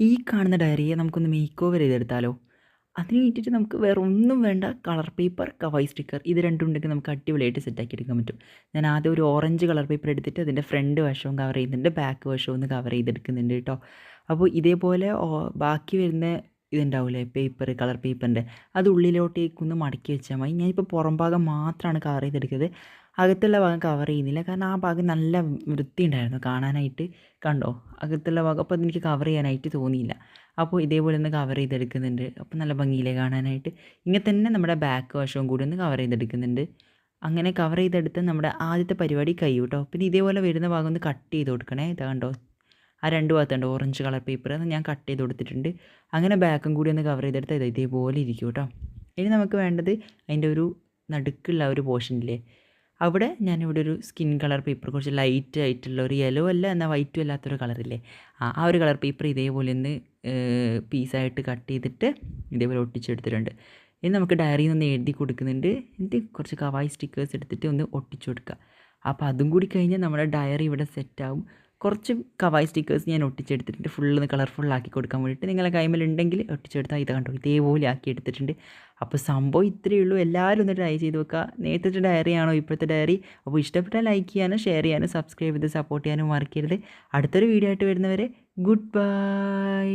ഈ കാണുന്ന ഡയറിയെ നമുക്കൊന്ന് മേക്ക് ഓവർ ചെയ്തെടുത്താലോ? അതിന് വേണ്ടിയിട്ട് നമുക്ക് വേറെ ഒന്നും വേണ്ട. കളർ പേപ്പർ, കവായി സ്റ്റിക്കർ ഇത് രണ്ടും ഉണ്ടെങ്കിൽ നമുക്ക് അടിപൊളിയായിട്ട് സെറ്റാക്കി എടുക്കാൻ പറ്റും. ഞാൻ ആദ്യം ഒരു ഓറഞ്ച് കളർ പേപ്പർ എടുത്തിട്ട് അതിൻ്റെ ഫ്രണ്ട് വശവും കവർ ചെയ്യുന്നുണ്ട്, ബാക്ക് വശവും ഒന്ന് കവർ ചെയ്തെടുക്കുന്നുണ്ട് കേട്ടോ. അപ്പോൾ ഇതേപോലെ ബാക്കി വരുന്ന ഇതുണ്ടാവില്ലേ പേപ്പർ, കളർ പേപ്പറിൻ്റെ അത് ഉള്ളിലോട്ടേക്കൊന്ന് മടക്കി വെച്ചാൽ മതി. ഞാനിപ്പോൾ പുറം ഭാഗം മാത്രമാണ് കവർ ചെയ്തെടുക്കുന്നത്. അകത്തുള്ള ഭാഗം കവർ ചെയ്യുന്നില്ല, കാരണം ആ ഭാഗം നല്ല വൃത്തി ഉണ്ടായിരുന്നു കാണാനായിട്ട്. കണ്ടോ അകത്തുള്ള ഭാഗം? അപ്പോൾ അതെനിക്ക് കവർ ചെയ്യാനായിട്ട് തോന്നിയില്ല. അപ്പോൾ ഇതേപോലെ ഒന്ന് കവർ ചെയ്തെടുക്കുന്നുണ്ട്. അപ്പോൾ നല്ല ഭംഗിയില്ലേ കാണാനായിട്ട്. ഇങ്ങനെ തന്നെ നമ്മുടെ ബാക്ക് വശവും കൂടി ഒന്ന് കവർ ചെയ്തെടുക്കുന്നുണ്ട്. അങ്ങനെ കവർ ചെയ്തെടുത്ത് നമ്മുടെ ആദ്യത്തെ പരിപാടി കഴിയും കേട്ടോ. പിന്നെ ഇതേപോലെ വരുന്ന ഭാഗം ഒന്ന് കട്ട് ചെയ്ത് കൊടുക്കണേ. ഇതാ കണ്ടോ, ആ രണ്ട് ഭാഗത്തുണ്ട് ഓറഞ്ച് കളർ പേപ്പർ, അത് ഞാൻ കട്ട് ചെയ്ത് കൊടുത്തിട്ടുണ്ട്. അങ്ങനെ ബാക്കും കൂടി ഒന്ന് കവർ ചെയ്തെടുത്ത് ഇതേപോലെ ഇരിക്കും കേട്ടോ. ഇനി നമുക്ക് വേണ്ടത് അതിൻ്റെ ഒരു നടുക്കുള്ള ഒരു പോർഷനില്ലേ, അവിടെ ഞാനിവിടെ ഒരു സ്കിൻ കളർ പേപ്പർ, കുറച്ച് ലൈറ്റ് ആയിട്ടുള്ള ഒരു യെല്ലോ അല്ല എന്നാൽ വൈറ്റും അല്ലാത്തൊരു കളറില്ലേ, ആ ഒരു കളർ പേപ്പർ ഇതേപോലെ ഒന്ന് പീസായിട്ട് കട്ട് ചെയ്തിട്ട് ഇതേപോലെ ഒട്ടിച്ചെടുത്തിട്ടുണ്ട്. ഇനി നമുക്ക് ഡയറിയിൽ നിന്ന് എഴുതി കൊടുക്കുന്നുണ്ട്. എന്നിട്ട് കുറച്ച് കവായി സ്റ്റിക്കേഴ്സ് എടുത്തിട്ട് ഒന്ന് ഒട്ടിച്ചു കൊടുക്കുക. അപ്പോൾ അതും കൂടി കഴിഞ്ഞാൽ നമ്മുടെ ഡയറി ഇവിടെ സെറ്റാവും. കുറച്ച് കവായി സ്റ്റിക്കേഴ്സ് ഞാൻ ഒട്ടിച്ചെടുത്തിട്ടുണ്ട്, ഫുള്ളൊന്ന് കളർഫുള്ളാക്കി കൊടുക്കാൻ വേണ്ടിയിട്ട്. നിങ്ങളെ കൈമേലുണ്ടെങ്കിൽ ഒട്ടിച്ചെടുത്താൽ ഇത് കണ്ടോ ഇതേപോലെ ആക്കി എടുത്തിട്ടുണ്ട്. അപ്പോൾ സംഭവം ഇത്രയേ ഉള്ളൂ. എല്ലാവരും ഒന്ന് ട്രൈ ചെയ്ത് വെക്കുക. നേരത്തെ ഡയറി ആണോ ഇപ്പോഴത്തെ ഡയറി? അപ്പോൾ ഇഷ്ടപ്പെട്ടാൽ ലൈക്ക് ചെയ്യാനും ഷെയർ ചെയ്യാനും സബ്സ്ക്രൈബ് ചെയ്ത് സപ്പോർട്ട് ചെയ്യാനും മറക്കരുത്. അടുത്തൊരു വീഡിയോ ആയിട്ട് വരുന്നവരെ ഗുഡ് ബൈ.